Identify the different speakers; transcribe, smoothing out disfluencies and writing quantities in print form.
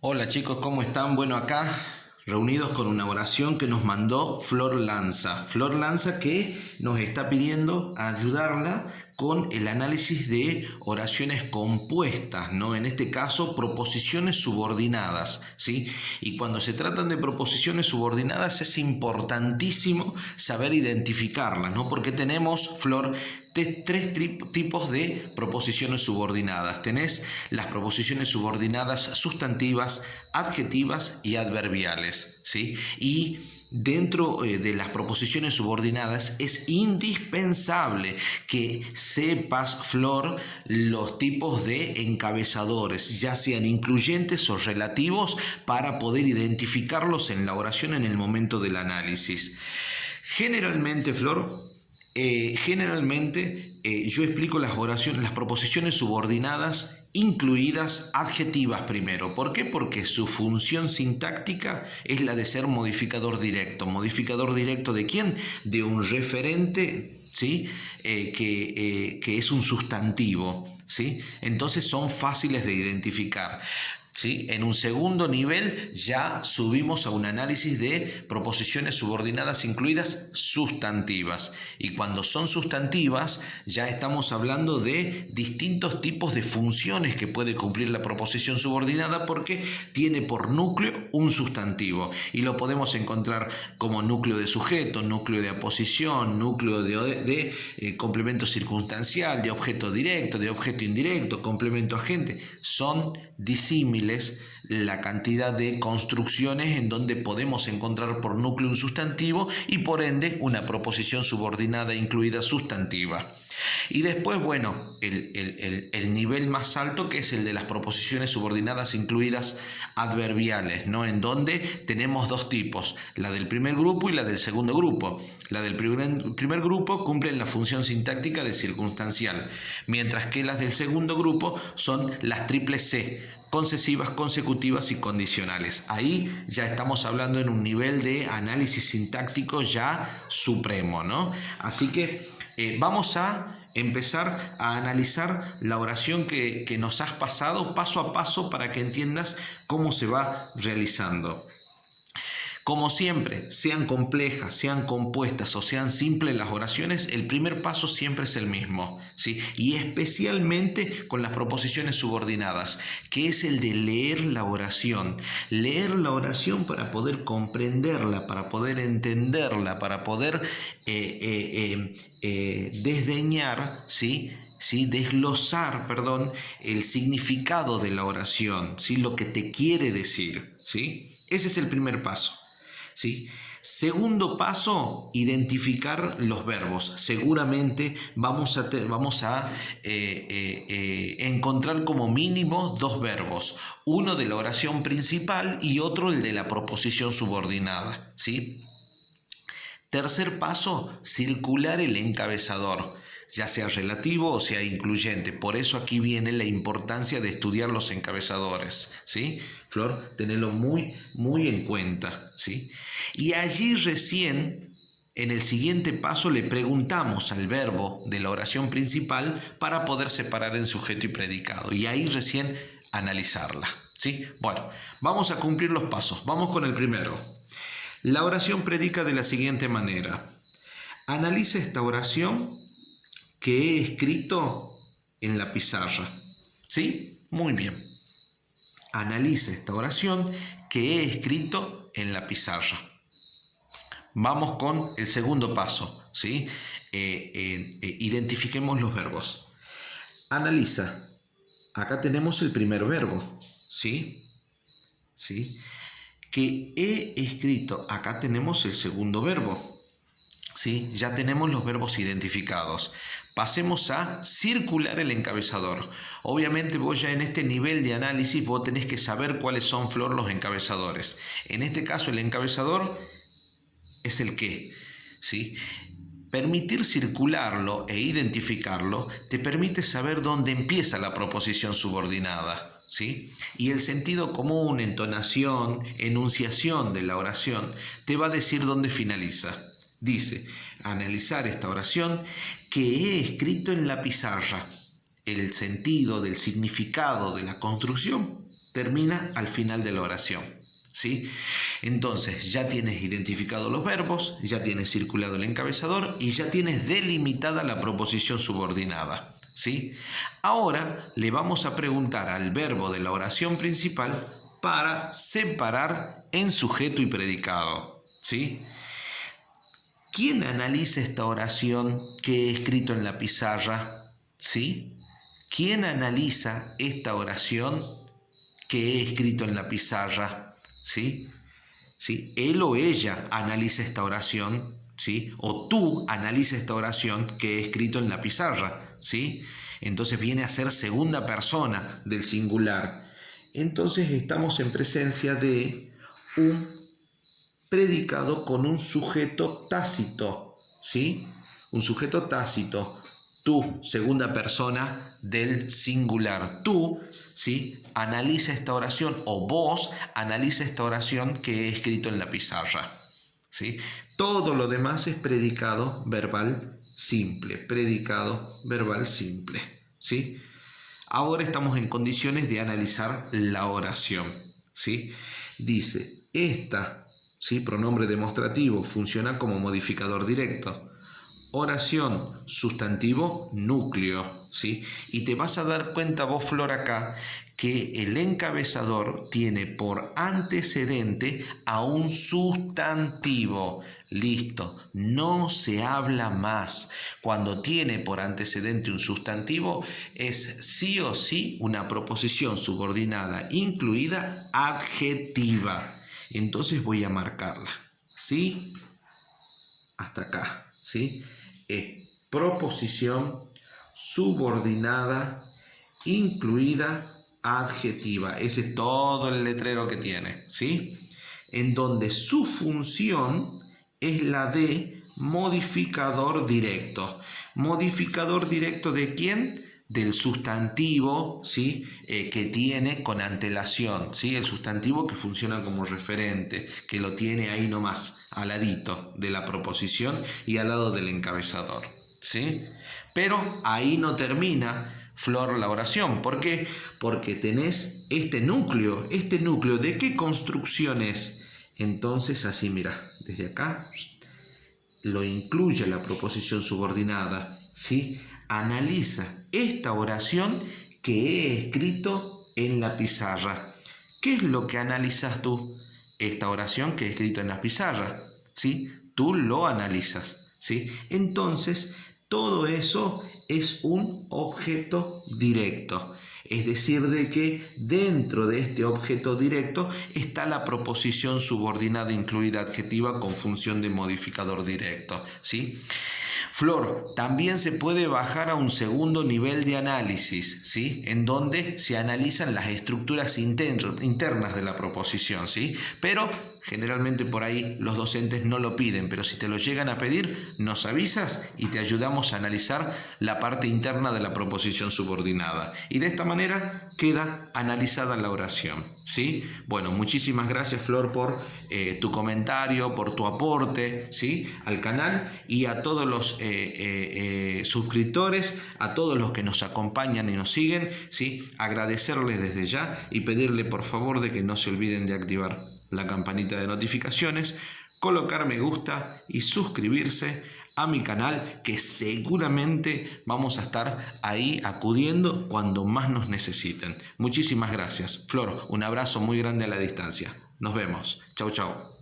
Speaker 1: Hola chicos, ¿cómo están? Bueno, acá reunidos con una oración que nos mandó Flor Lanza. Flor Lanza que nos está pidiendo ayudarla con el análisis de oraciones compuestas, ¿no? En este caso, proposiciones subordinadas, ¿sí? Y cuando se tratan de proposiciones subordinadas es importantísimo saber identificarlas, ¿no? Porque tenemos, Flor, tres tipos de proposiciones subordinadas. Tenés las proposiciones subordinadas sustantivas, adjetivas y adverbiales, ¿sí? Y dentro de las proposiciones subordinadas es indispensable que sepas, Flor, los tipos de encabezadores, ya sean incluyentes o relativos, para poder identificarlos en la oración en el momento del análisis. Generalmente, Flor, yo explico las oraciones, las proposiciones subordinadas incluidas adjetivas primero. ¿Por qué? Porque su función sintáctica es la de ser modificador directo. ¿Modificador directo de quién? De un referente, ¿sí? Que es un sustantivo, ¿sí? Entonces son fáciles de identificar, ¿sí? En un segundo nivel ya subimos a un análisis de proposiciones subordinadas incluidas sustantivas. Y cuando son sustantivas ya estamos hablando de distintos tipos de funciones que puede cumplir la proposición subordinada, porque tiene por núcleo un sustantivo. Y lo podemos encontrar como núcleo de sujeto, núcleo de aposición, núcleo de complemento circunstancial, de objeto directo, de objeto indirecto, complemento agente. Son disímiles la cantidad de construcciones en donde podemos encontrar por núcleo un sustantivo y por ende una proposición subordinada incluida sustantiva. Y después, bueno, el nivel más alto, que es el de las proposiciones subordinadas incluidas adverbiales, ¿no? En donde tenemos dos tipos, la del primer grupo y la del segundo grupo. La del primer grupo cumplen la función sintáctica de circunstancial, mientras que las del segundo grupo son las triple C: concesivas, consecutivas y condicionales. Ahí ya estamos hablando en un nivel de análisis sintáctico ya supremo, ¿no? Así que vamos a empezar a analizar la oración que nos has pasado paso a paso para que entiendas cómo se va realizando. Como siempre, sean complejas, sean compuestas o sean simples las oraciones, el primer paso siempre es el mismo, ¿sí? Y especialmente con las proposiciones subordinadas, que es el de leer la oración. Leer la oración para poder comprenderla, para poder entenderla, para poder desdeñar, ¿sí? ¿Sí? Desglosar, perdón, el significado de la oración, ¿sí? Lo que te quiere decir, ¿sí? Ese es el primer paso, ¿sí? Segundo paso, identificar los verbos. Seguramente vamos a encontrar como mínimo dos verbos, uno de la oración principal y otro el de la proposición subordinada, ¿sí? Tercer paso, circular el encabezador, ya sea relativo o sea incluyente. Por eso aquí viene la importancia de estudiar los encabezadores, ¿sí? Flor, tenedlo muy, muy en cuenta, ¿sí? Y allí recién, en el siguiente paso, le preguntamos al verbo de la oración principal para poder separar en sujeto y predicado. Y ahí recién analizarla, ¿sí? Bueno, vamos a cumplir los pasos. Vamos con el primero. La oración predica de la siguiente manera. Analiza esta oración que he escrito en la pizarra. ¿Sí? Muy bien. Analiza esta oración que he escrito en la pizarra. Vamos con el segundo paso, ¿sí? Identifiquemos los verbos. Analiza. Acá tenemos el primer verbo, ¿sí? ¿Sí? Que he escrito. Acá tenemos el segundo verbo, ¿sí? Ya tenemos los verbos identificados. Pasemos a circular el encabezador. Obviamente vos ya en este nivel de análisis vos tenés que saber cuáles son, Flor, los encabezadores. En este caso el encabezador es el qué, ¿sí? Permitir circularlo e identificarlo te permite saber dónde empieza la proposición subordinada, ¿sí? Y el sentido común, entonación, enunciación de la oración te va a decir dónde finaliza. Dice, analizar esta oración que he escrito en la pizarra. El sentido del significado de la construcción termina al final de la oración, ¿sí? Entonces ya tienes identificado los verbos, ya tienes circulado el encabezador y ya tienes delimitada la proposición subordinada, ¿sí? Ahora le vamos a preguntar al verbo de la oración principal para separar en sujeto y predicado, ¿sí? ¿Quién analiza esta oración que he escrito en la pizarra? ¿Sí? ¿Quién analiza esta oración que he escrito en la pizarra? ¿Sí? ¿Sí? Él o ella analiza esta oración, ¿sí? O tú analiza esta oración que he escrito en la pizarra, ¿sí? Entonces viene a ser segunda persona del singular. Entonces estamos en presencia de un predicado con un sujeto tácito, ¿sí? Un sujeto tácito. Tú, segunda persona del singular. Tú, ¿sí? Analiza esta oración, o vos analiza esta oración que he escrito en la pizarra, ¿sí? Todo lo demás es predicado verbal simple. Predicado verbal simple, ¿sí? Ahora estamos en condiciones de analizar la oración, ¿sí? Dice, esta, ¿sí? Pronombre demostrativo, funciona como modificador directo. Oración, sustantivo, núcleo, ¿sí? Y te vas a dar cuenta vos, Flor, acá, que el encabezador tiene por antecedente a un sustantivo. Listo, no se habla más. Cuando tiene por antecedente un sustantivo, es sí o sí una proposición subordinada, incluida adjetiva. Entonces voy a marcarla, ¿sí? Hasta acá, ¿sí? Proposición subordinada, incluida adjetiva. Ese es todo el letrero que tiene, ¿sí? En donde su función es la de modificador directo. ¿Modificador directo de quién? Del sustantivo, ¿sí? Que tiene con antelación, ¿sí? El sustantivo que funciona como referente, que lo tiene ahí nomás, al ladito de la proposición y al lado del encabezador, ¿sí? Pero ahí no termina, Flor, la oración. ¿Por qué? Porque tenés este núcleo. ¿Este núcleo de qué construcción es? Entonces así, mira, desde acá lo incluye la proposición subordinada, ¿sí? Analiza esta oración que he escrito en la pizarra. ¿Qué es lo que analizas tú? Esta oración que he escrito en la pizarra, ¿sí? Tú lo analizas, ¿sí? Entonces, todo eso es un objeto directo. Es decir, de que dentro de este objeto directo está la proposición subordinada incluida adjetiva con función de modificador directo, ¿sí? Flor, también se puede bajar a un segundo nivel de análisis, ¿sí? En donde se analizan las estructuras internas de la proposición, ¿sí? Pero generalmente por ahí los docentes no lo piden, pero si te lo llegan a pedir, nos avisas y te ayudamos a analizar la parte interna de la proposición subordinada. Y de esta manera queda analizada la oración, ¿sí? Bueno, muchísimas gracias, Flor, por tu comentario, por tu aporte, ¿sí? Al canal, y a todos los suscriptores, a todos los que nos acompañan y nos siguen, ¿sí? Agradecerles desde ya y pedirle por favor de que no se olviden de activar la campanita de notificaciones, colocar me gusta y suscribirse a mi canal, que seguramente vamos a estar ahí acudiendo cuando más nos necesiten. Muchísimas gracias. Flor, un abrazo muy grande a la distancia. Nos vemos. Chau, chau.